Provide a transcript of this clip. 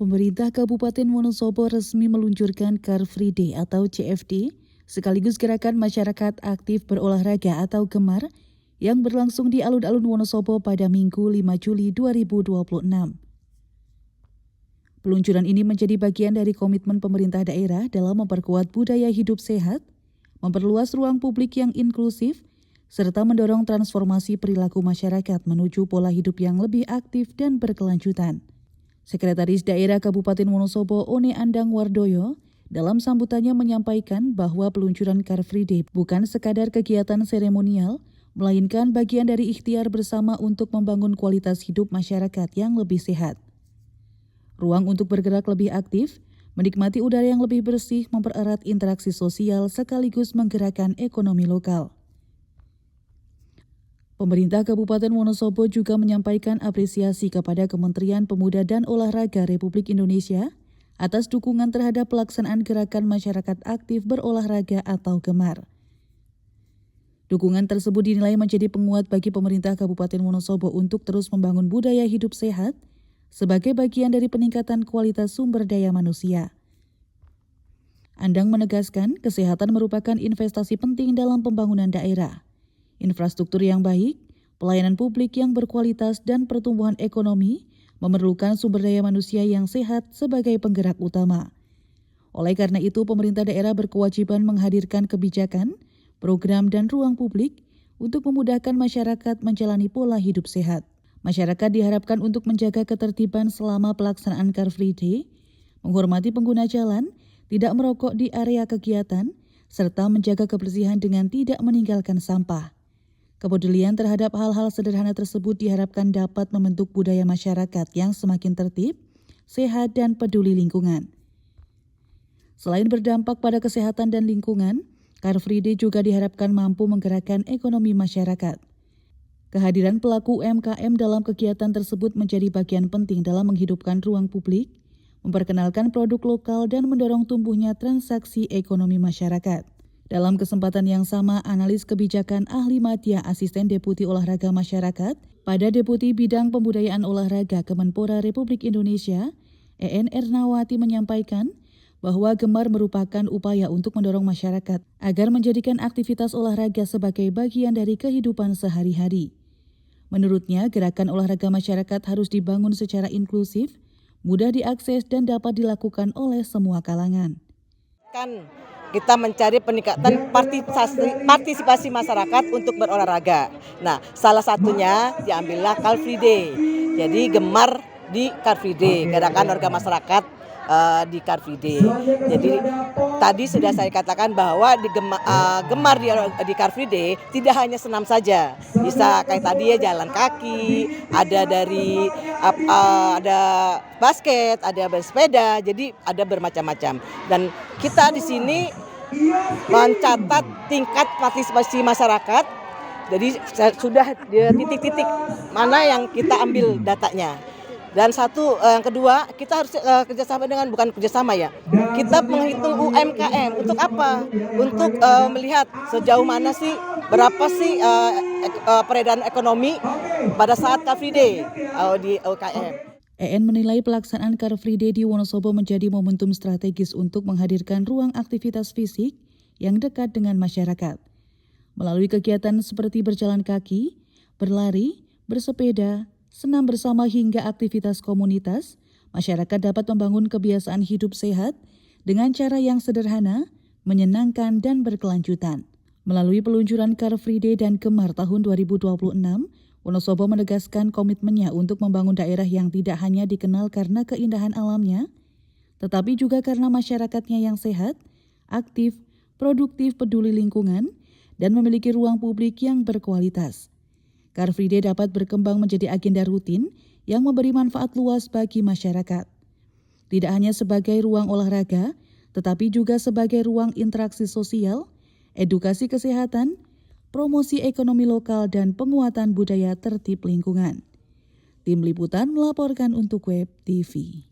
Pemerintah Kabupaten Wonosobo resmi meluncurkan Car Free Day atau CFD, sekaligus gerakan masyarakat aktif berolahraga atau Gemar yang berlangsung di alun-alun Wonosobo pada Minggu 5 Juli 2026. Peluncuran ini menjadi bagian dari komitmen pemerintah daerah dalam memperkuat budaya hidup sehat, memperluas ruang publik yang inklusif, serta mendorong transformasi perilaku masyarakat menuju pola hidup yang lebih aktif dan berkelanjutan. Sekretaris Daerah Kabupaten Wonosobo One Andang Wardoyo dalam sambutannya menyampaikan bahwa peluncuran Car Free Day bukan sekadar kegiatan seremonial, melainkan bagian dari ikhtiar bersama untuk membangun kualitas hidup masyarakat yang lebih sehat. Ruang untuk bergerak lebih aktif, menikmati udara yang lebih bersih, mempererat interaksi sosial sekaligus menggerakkan ekonomi lokal. Pemerintah Kabupaten Wonosobo juga menyampaikan apresiasi kepada Kementerian Pemuda dan Olahraga Republik Indonesia atas dukungan terhadap pelaksanaan gerakan masyarakat aktif berolahraga atau Gemar. Dukungan tersebut dinilai menjadi penguat bagi pemerintah Kabupaten Wonosobo untuk terus membangun budaya hidup sehat sebagai bagian dari peningkatan kualitas sumber daya manusia. Andang menegaskan kesehatan merupakan investasi penting dalam pembangunan daerah. Infrastruktur yang baik, pelayanan publik yang berkualitas, dan pertumbuhan ekonomi memerlukan sumber daya manusia yang sehat sebagai penggerak utama. Oleh karena itu, pemerintah daerah berkewajiban menghadirkan kebijakan, program, dan ruang publik untuk memudahkan masyarakat menjalani pola hidup sehat. Masyarakat diharapkan untuk menjaga ketertiban selama pelaksanaan Car Free Day, menghormati pengguna jalan, tidak merokok di area kegiatan, serta menjaga kebersihan dengan tidak meninggalkan sampah. Kepedulian terhadap hal-hal sederhana tersebut diharapkan dapat membentuk budaya masyarakat yang semakin tertib, sehat, dan peduli lingkungan. Selain berdampak pada kesehatan dan lingkungan, Car Free Day juga diharapkan mampu menggerakkan ekonomi masyarakat. Kehadiran pelaku UMKM dalam kegiatan tersebut menjadi bagian penting dalam menghidupkan ruang publik, memperkenalkan produk lokal, dan mendorong tumbuhnya transaksi ekonomi masyarakat. Dalam kesempatan yang sama, analis kebijakan Ahli Madya Asisten Deputi Olahraga Masyarakat pada Deputi Bidang Pembudayaan Olahraga Kemenpora Republik Indonesia, EN Ernawati menyampaikan bahwa Gemar merupakan upaya untuk mendorong masyarakat agar menjadikan aktivitas olahraga sebagai bagian dari kehidupan sehari-hari. Menurutnya, gerakan olahraga masyarakat harus dibangun secara inklusif, mudah diakses, dan dapat dilakukan oleh semua kalangan. Kita mencari peningkatan partisipasi masyarakat untuk berolahraga. Nah, salah satunya diambillah Car Free Day. Jadi Gemar di Car Free Day, gerakan warga masyarakat di Car Free Day. Jadi tadi sudah saya katakan bahwa Gemar di Car Free Day tidak hanya senam saja, bisa kayak tadi ya jalan kaki, ada dari ada basket, ada bersepeda, jadi ada bermacam-macam. Dan kita di sini mencatat tingkat partisipasi masyarakat. Jadi sudah di titik-titik mana yang kita ambil datanya. Dan yang kedua, kita harus kerjasama bukan kerjasama ya. Kita menghitung UMKM untuk apa? Untuk melihat sejauh mana sih, berapa sih peredaran ekonomi pada saat Car Free Day di UMKM. EN menilai pelaksanaan Car Free Day di Wonosobo menjadi momentum strategis untuk menghadirkan ruang aktivitas fisik yang dekat dengan masyarakat. Melalui kegiatan seperti berjalan kaki, berlari, bersepeda, senam bersama hingga aktivitas komunitas, masyarakat dapat membangun kebiasaan hidup sehat dengan cara yang sederhana, menyenangkan, dan berkelanjutan. Melalui peluncuran Car Free Day dan Gemar tahun 2026, Wonosobo menegaskan komitmennya untuk membangun daerah yang tidak hanya dikenal karena keindahan alamnya, tetapi juga karena masyarakatnya yang sehat, aktif, produktif, peduli lingkungan, dan memiliki ruang publik yang berkualitas. Car Free Day dapat berkembang menjadi agenda rutin yang memberi manfaat luas bagi masyarakat. Tidak hanya sebagai ruang olahraga, tetapi juga sebagai ruang interaksi sosial, edukasi kesehatan, promosi ekonomi lokal, dan penguatan budaya tertib lingkungan. Tim Liputan melaporkan untuk Web TV.